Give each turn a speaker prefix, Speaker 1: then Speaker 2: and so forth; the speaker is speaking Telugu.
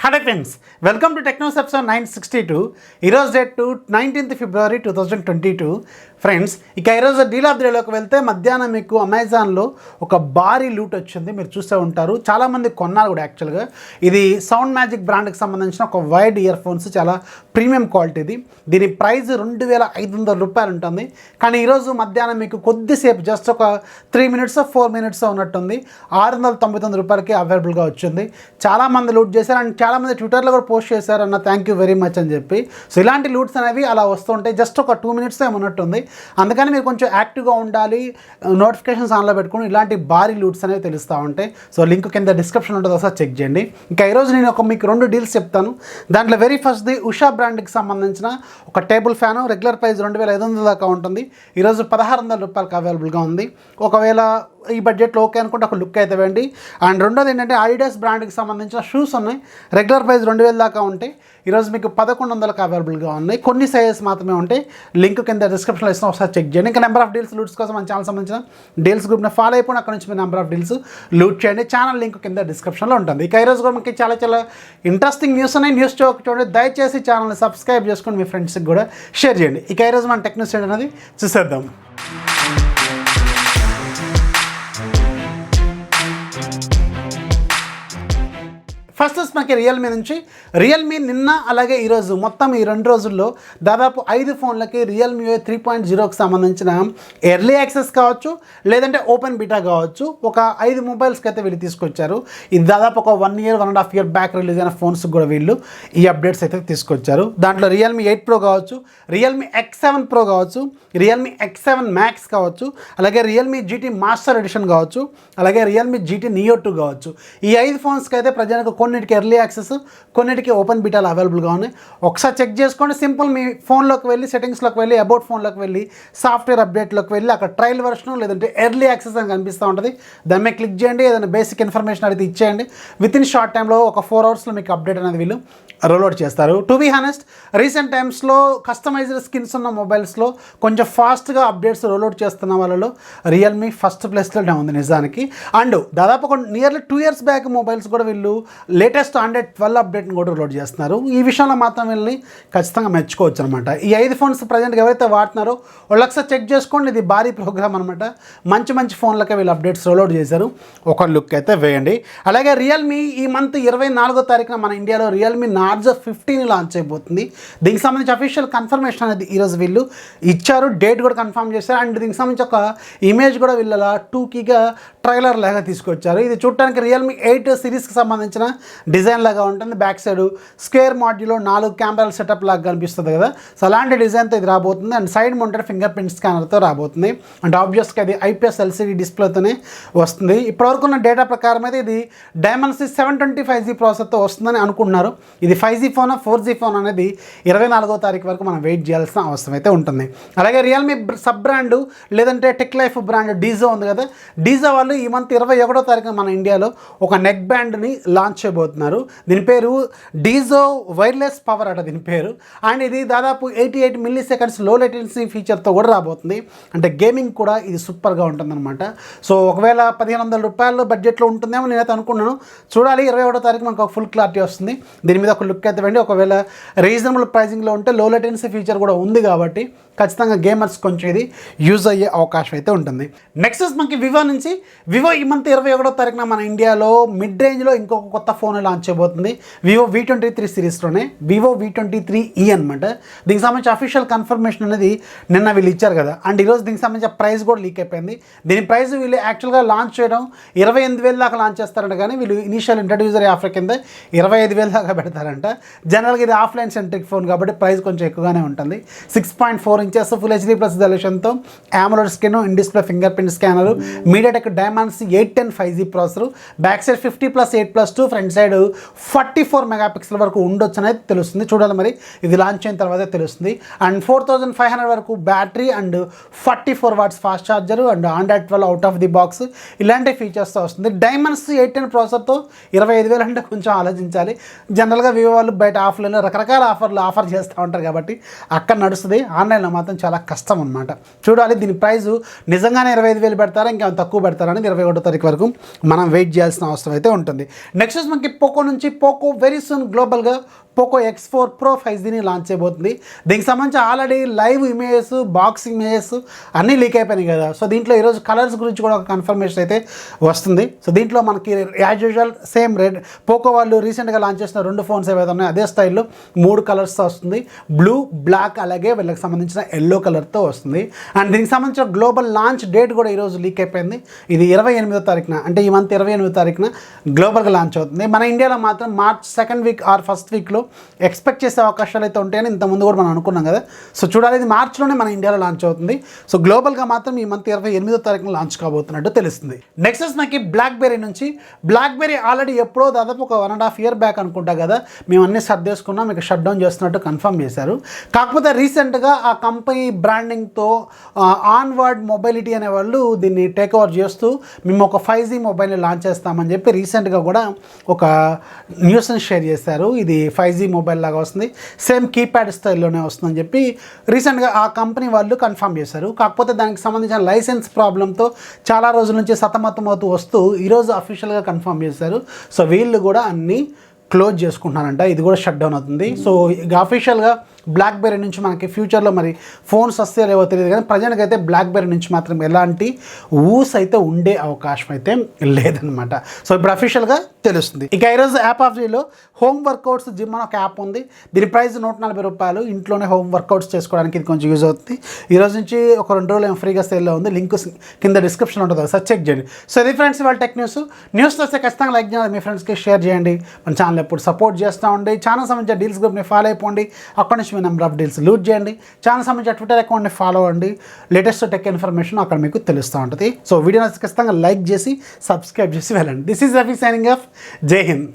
Speaker 1: Hello friends, welcome to Technos episode 962. ఈరోజు డేట్ 19th February 2022. ఫ్రెండ్స్, ఇక ఈరోజు డీల్ ఆఫ్ ది డేలోకి వెళ్తే మధ్యాహ్నం మీకు అమెజాన్లో ఒక భారీ లూట్ వచ్చింది. మీరు చూస్తూ ఉంటారు, చాలామంది కొన్నారు కూడా. యాక్చువల్గా ఇది సౌండ్ మ్యాజిక్ బ్రాండ్కి సంబంధించిన ఒక వైడ్ ఇయర్ ఫోన్స్, చాలా ప్రీమియం క్వాలిటీది. దీని ప్రైస్ 2500 రూపాయలు ఉంటుంది. కానీ ఈరోజు మధ్యాహ్నం మీకు కొద్దిసేపు జస్ట్ ఒక 3 minutes 4 minutes ఉన్నట్టుంది 699 రూపాయలకి అవైలబుల్గా వచ్చింది. చాలామంది లూట్ చేశారు అండ్ చాలామంది ట్విట్టర్లో కూడా పోస్ట్ చేశారు అన్న థ్యాంక్ యూ వెరీ మచ్ అని చెప్పి. సో ఇలాంటి లూట్స్ అనేవి అలా వస్తుంటాయి. జస్ట్ ఒక 2 minutes ఉన్నట్టుంది. అందుకని మీరు కొంచెం యాక్టివ్గా ఉండాలి, నోటిఫికేషన్స్ ఆన్లో పెట్టుకుని ఇలాంటి భారీ లూట్స్ అనేవి తెలుస్తూ ఉంటాయి. సో లింక్ కింద డిస్క్రిప్షన్ ఉంటుంది, ఒకసారి చెక్ చేయండి. ఇంకా ఈరోజు నేను మీకు 2 డీల్స్ చెప్తాను. దాంట్లో వెరీ ఫస్ట్ది ఉషా బ్రాండ్కి సంబంధించిన ఒక టేబుల్ ఫ్యాను. రెగ్యులర్ ప్రైస్ 2500 దాకా ఉంటుంది. ఈరోజు 1600 రూపాయలకి అవైలబుల్గా ఉంది. ఒకవేళ ఈ బడ్జెట్లో ఓకే అనుకుంటే ఒక లుక్ అయితే వేయండి. అండ్ రెండోది ఏంటంటే ఆడిడాస్ బ్రాండ్కి సంబంధించిన షూస్ ఉన్నాయి. రెగ్యులర్ ప్రైస్ 2000 దాకా ఉంటాయి. ఈరోజు మీకు 1100కి అవైలబుల్గా ఉన్నాయి. కొన్ని సైజెస్ మాత్రమే ఉంటాయి. లింక్ కింద డిస్క్రిప్షన్లో ఇస్తాం, ఒకసారి చెక్ చేయండి. ఇంకా నెంబర్ ఆఫ్ డీల్స్ లూట్స్ కోసం మన ఛానల్ సంబంధించిన డీల్స్ గ్రూప్ని ఫాలో అయిపోయి అక్కడ నుంచి మీరు నెంబర్ ఆఫ్ డీల్స్ లూట్ చేయండి. ఛానల్ లింక్ కింద డిస్క్రిప్షన్లో ఉంటుంది. ఇక ఈరోజు కూడా మీకు చాలా ఇంట్రెస్టింగ్ న్యూస్ ఉన్నాయి. న్యూస్ చూడండి, దయచేసి ఛానల్ని సబ్స్క్రైబ్ చేసుకొని మీ ఫ్రెండ్స్కి కూడా షేర్ చేయండి. ఇక ఈరోజు మన టెక్నిక్స్ అనేది చూసేద్దాం. ఫస్ట్ మనకి రియల్మీ నుంచి. రియల్మీ నిన్న అలాగే ఈరోజు మొత్తం ఈ 2 రోజుల్లో దాదాపు 5 ఫోన్లకి రియల్మీ 3.0కి సంబంధించిన ఎర్లీ యాక్సెస్ కావచ్చు, లేదంటే ఓపెన్ బీటా కావచ్చు, ఒక 5 మొబైల్స్కి అయితే వీళ్ళు తీసుకొచ్చారు. ఇది దాదాపు ఒక 1 year 1.5 year బ్యాక్ రిలీజ్ అయిన ఫోన్స్కి కూడా వీళ్ళు ఈ అప్డేట్స్ అయితే తీసుకొచ్చారు. దాంట్లో రియల్మీ 8 Pro కావచ్చు, రియల్మీ X7 Pro కావచ్చు, రియల్మీ X7 Max కావచ్చు, అలాగే రియల్మీ GT మాస్టర్ ఎడిషన్ కావచ్చు, అలాగే రియల్మీ GT Neo 2 కావచ్చు. ఈ 5 ఫోన్స్కి అయితే ప్రజలకు కొన్నిటికి ఎర్లీ యాక్సెస్, కొన్నిటికి ఓపెన్ బీటాలు అవైలబుల్గా ఉన్నాయి. ఒకసారి చెక్ చేసుకోండి. సింపుల్, మీ ఫోన్లోకి వెళ్ళి సెట్టింగ్స్లోకి వెళ్ళి అబౌట్ ఫోన్లోకి వెళ్ళి సాఫ్ట్వేర్ అప్డేట్లోకి వెళ్ళి అక్కడ ట్రయల్ వెర్షన్ లేదంటే ఎర్లీ యాక్సెస్ అని కనిపిస్తూ ఉంటుంది. దాని మీద క్లిక్ చేయండి. ఏదైనా బేసిక్ ఇన్ఫర్మేషన్ అయితే ఇచ్చేయండి. విత్ ఇన్ షార్ట్ టైంలో ఒక 4 hours మీకు అప్డేట్ అనేది వీళ్ళు రోల్అవుట్ చేస్తారు. టు బీ హానెస్ట్, రీసెంట్ టైమ్స్లో కస్టమైజ్డ్ స్కిన్స్ ఉన్న మొబైల్స్లో కొంచెం ఫాస్ట్గా అప్డేట్స్ రోల్అవుట్ చేస్తున్న వాళ్ళలో రియల్మీ ఫస్ట్ ప్లేస్లోనే ఉంది నిజానికి. అండ్ దాదాపు ఒక నియర్లీ 2 years బ్యాక్ మొబైల్స్ కూడా వీళ్ళు లేటెస్ట్ Android 12 అప్డేట్ని కూడా రోల్అవుట్ చేస్తున్నారు. ఈ విషయంలో మాత్రం వీళ్ళని ఖచ్చితంగా మెచ్చుకోవచ్చు అనమాట. ఈ 5 ఫోన్స్ ప్రజెంట్గా ఎవరైతే వాడుతున్నారో వాళ్ళు ఒకసారి చెక్ చేసుకోండి. ఇది భారీ ప్రోగ్రామ్ అనమాట. మంచి ఫోన్లకే వీళ్ళు అప్డేట్స్ రోల్అవుట్ చేశారు. ఒక లుక్ అయితే వేయండి. అలాగే రియల్మీ ఈ మంత్ 24వ తారీఖున మన ఇండియాలో రియల్మీ Narzo 15 లాంచ్ అయిపోతుంది. దీనికి సంబంధించి అఫీషియల్ కన్ఫర్మేషన్ అనేది ఈరోజు వీళ్ళు ఇచ్చారు. డేట్ కూడా కన్ఫర్మ్ చేశారు. అండ్ దీనికి సంబంధించి ఒక ఇమేజ్ కూడా వీళ్ళ 2Kగా ట్రైలర్ లాగా తీసుకొచ్చారు. ఇది చూడటానికి రియల్మీ 8 సిరీస్కి సంబంధించిన డిజైన్ లాగా ఉంటుంది. బ్యాక్ సైడ్ స్క్వేర్ మాడ్యూల్లో 4 కెమెరాల సెటప్ లాగా కనిపిస్తుంది కదా. సో అలాంటి డిజైన్తో ఇది రాబోతుంది. And side mounted fingerprint స్కానర్తో రాబోతుంది. అండ్ ఆబ్వియస్గా అది IPS LCD డిస్ప్లేతోనే వస్తుంది. ఇప్పటివరకు ఉన్న డేటా ప్రకారం అయితే ఇది డైమెన్సిటీ 725G ప్రాసెసర్తో వస్తుందని అనుకుంటున్నారు. ఇది 5G ఫోన్ 4G ఫోన్ అనేది 24వ తారీఖు వరకు మనం వెయిట్ చేయాల్సిన అవసరం అయితే ఉంటుంది. అలాగే రియల్మీ సబ్ బ్రాండ్ లేదంటే టెక్ లైఫ్ బ్రాండ్ డీజో ఉంది కదా. డీజో వాళ్ళు ఈ మంత్ 21వ తారీఖున మన ఇండియాలో ఒక నెక్ బ్యాండ్ని లాంచ్ చేయబోతున్నారు. దీని పేరు డీజో వైర్లెస్ పవర్ అట దీని పేరు. అండ్ ఇది దాదాపు 88 milliseconds లో లేటెన్సీ ఫీచర్తో కూడా రాబోతుంది. అంటే గేమింగ్ కూడా ఇది సూపర్గా ఉంటుందన్నమాట. సో ఒకవేళ 1500 రూపాయల బడ్జెట్లో ఉంటుందేమో నేనైతే అనుకున్నాను. చూడాలి, 21వ తారీఖు మనకు ఒక ఫుల్ క్లారిటీ వస్తుంది. దీని మీద ఒక లుక్ అయితే వెండి. ఒకవేళ రీజనబుల్ ప్రైజింగ్లో ఉంటే లో లేటెన్సీ ఫీచర్ కూడా ఉంది కాబట్టి ఖచ్చితంగా గేమర్స్ కొంచెం ఇది యూజ్ అయ్యే అవకాశం అయితే ఉంటుంది. నెక్స్ట్ మనకి వివో నుంచి. వివో ఈ మంత్ 21వ తారీఖున మన ఇండియాలో మిడ్ రేంజ్లో ఇంకొక కొత్త ఫోన్ లాంచ్ చేయబోతుంది. వివో V23 సిరీస్లోనే వివో V23e అనమాట. దీనికి సంబంధించి అఫీషియల్ కన్ఫర్మేషన్ అనేది నిన్న వీళ్ళు ఇచ్చారు కదా. అండ్ ఈరోజు దీనికి సంబంధించిన ప్రైస్ కూడా లీక్ అయిపోయింది. దీని ప్రైస్ వీళ్ళు యాక్చువల్గా లాంచ్ చేయడం 28,000 దాకా లాంచ్ చేస్తారంట. కానీ వీళ్ళు ఇనీషియల్ ఇంట్రడ్యూసర్ ఆఫర్ కింద 25,000 దాకా పెడతారంట. జనరల్గా ఇది ఆఫ్లైన్ సెంట్రిక్ ఫోన్ కాబట్టి ప్రైస్ కొంచెం ఎక్కువగానే ఉంటుంది. 6.4 inches full HD+ రెజల్యూషన్తో AMOLED screen, in display finger print scanner, MediaTek Dimensity 810 5G processor, back side 50+8+2, front side 44 megapixel వరకు ఉండొచ్చు అనేది తెలుస్తుంది. చూడాలి మరి, ఇది లాంచ్ అయిన తర్వాతే తెలుస్తుంది. అండ్ 4500 వరకు battery and 44 watts fast charger and Android 12 out of the box ఇలాంటి ఫీచర్స్తో వస్తుంది. డైమెన్సిటీ 810 ప్రాసెసర్తో 25,000 అంటే కొంచెం ఆలోచించాలి. జనరల్గా వివో వాళ్ళు బయట ఆఫ్లైన్లో రకరకాల ఆఫర్ చేస్తూ ఉంటారు కాబట్టి అక్కడ నడుస్తుంది. ఆన్లైన్లో మాత్రం చాలా కష్టం అనమాట. చూడాలి దీని ప్రైస్ నిజంగానే 25,000 పెడతారా ఇంకా తక్కువ పెడతారా అనేది 21వ తారీఖు వరకు మనం వెయిట్ చేయాల్సిన అవసరం అయితే ఉంటుంది. నెక్స్ట్ మనకి పోకో నుంచి పోకో వెరీ సూన్ గ్లోబల్గా పోకో X4 Pro 5Gని లాంచ్ చేయబోతుంది. దీనికి సంబంధించి already live images, box images అన్నీ లీక్ అయిపోయినాయి కదా. సో దీంట్లో ఈరోజు కలర్స్ గురించి కూడా ఒక కన్ఫర్మేషన్ అయితే వస్తుంది. సో దీంట్లో మనకి as usual same red Poco వాళ్ళు రీసెంట్గా లాంచ్ చేసిన 2 ఫోన్స్ ఏవైతే ఉన్నాయో అదే స్టైల్లో 3 కలర్స్తో వస్తుంది. బ్లూ, బ్లాక్ అలాగే వీళ్ళకి సంబంధించిన ఎల్లో కలర్తో వస్తుంది. అండ్ దీనికి సంబంధించిన గ్లోబల్ లాంచ్ డేట్ కూడా ఈరోజు లీక్ అయిపోయింది. ఇది 28వ తారీఖున, అంటే ఈ మంత్ 28వ తారీఖున గ్లోబల్గా లాంచ్ అవుతుంది. మన ఇండియాలో మాత్రం March 2nd week or 1st వీక్లో ఎక్స్పెక్ట్ చేసే అవకాశాలు అయితే ఉంటాయని ఇంతకుముందు కూడా మనం అనుకున్నాం కదా. సో చూడాలి, ఇది మార్చ్లోనే మన ఇండియాలో లాంచ్ అవుతుంది. సో గ్లోబల్గా మాత్రం ఈ మంత్ 28వ తారీఖున లాంచ్ కాబోతున్నట్టు తెలుస్తుంది. నెక్స్ట్ మనకి బ్లాక్బెర్రీ నుంచి. బ్లాక్బెర్రీ ఆల్రెడీ ఎప్పుడో దాదాపు ఒక 1.5 year బ్యాక్ అనుకుంటా కదా మేము అన్నీ సర్దేసుకున్నాం, మీకు షట్ డౌన్ చేస్తున్నట్టు కన్ఫర్మ్ చేశారు. కాకపోతే రీసెంట్గా ఆ కంపెనీ బ్రాండింగ్తో ఆన్వర్డ్ మొబైలిటీ అనే వాళ్ళు దీన్ని టేక్ ఓవర్ చేస్తూ మేము ఒక 5G మొబైల్ని లాంచ్ చేస్తామని చెప్పి రీసెంట్గా కూడా ఒక న్యూస్ని షేర్ చేశారు. ఇది 5G మొబైల్ లాగా వస్తుంది, సేమ్ కీప్యాడ్ స్టైల్లోనే వస్తుందని చెప్పి రీసెంట్గా ఆ కంపెనీ వాళ్ళు కన్ఫర్మ్ చేశారు. కాకపోతే దానికి సంబంధించిన లైసెన్స్ ప్రాబ్లంతో చాలా రోజుల నుంచి సతమతం అవుతూ వస్తూ ఈరోజు అఫీషియల్గా కన్ఫర్మ్ చేశారు. సో వీళ్ళు కూడా అన్నీ క్లోజ్ చేసుకుంటున్నారంట, ఇది కూడా షట్ డౌన్ అవుతుంది. సో ఇక అఫీషియల్గా బ్లాక్బెర్రీ నుంచి మనకి ఫ్యూచర్లో మరి ఫోన్స్ వస్తే లేవో తెలియదు కానీ ప్రజెంట్గా అయితే బ్లాక్బెర్రీ నుంచి మాత్రం ఎలాంటి ఊస్ అయితే ఉండే అవకాశం అయితే లేదనమాట. సో ఇప్పుడు అఫీషియల్గా తెలుస్తుంది. ఇక ఈరోజు యాప్ ఆఫ్ డేలో హోమ్ వర్కౌట్స్ జిమ్ అని ఒక యాప్ ఉంది. దీని ప్రైస్ 140 రూపాయలు. ఇంట్లోనే హోమ్ వర్కౌట్స్ చేసుకోవడానికి ఇది కొంచెం యూజ్ అవుతుంది. ఈరోజు నుంచి ఒక 2 రోజులు ఫ్రీగా సేల్లో ఉంది. లింక్ కింద డిస్క్రిప్షన్ ఉంటుంది, ఒకసారి చెక్ చేయండి. సో ఇది ఫ్రెండ్స్ వాళ్ళ టెక్ న్యూస్ వస్తే ఖచ్చితంగా లైక్ చేయండి, మీ ఫ్రెండ్స్కి షేర్ చేయండి. మన ఛానల్ ఎప్పుడు సపోర్ట్ చేస్తూ ఉండి ఛానల్ సంబంధించిన డీల్స్ గ్రూప్ని ఫాలో అయిపోండి. అక్కడి నుంచి మీ నెంబర్ ఆఫ్ డీల్స్ లూట్ చేయండి. ఛానల్ సంబంధించిన ట్విట్టర్ అకౌంట్ని ఫాలో అవ్వండి. లేటెస్ట్ టెక్ ఇన్ఫర్మేషన్ అక్కడ మీకు తెలుస్తూ ఉంటుంది. సో వీడియోని ఖచ్చితంగా లైక్ చేసి సబ్స్క్రైబ్ చేసి వెళ్ళండి. This is Rafi signing off. జై హింద్.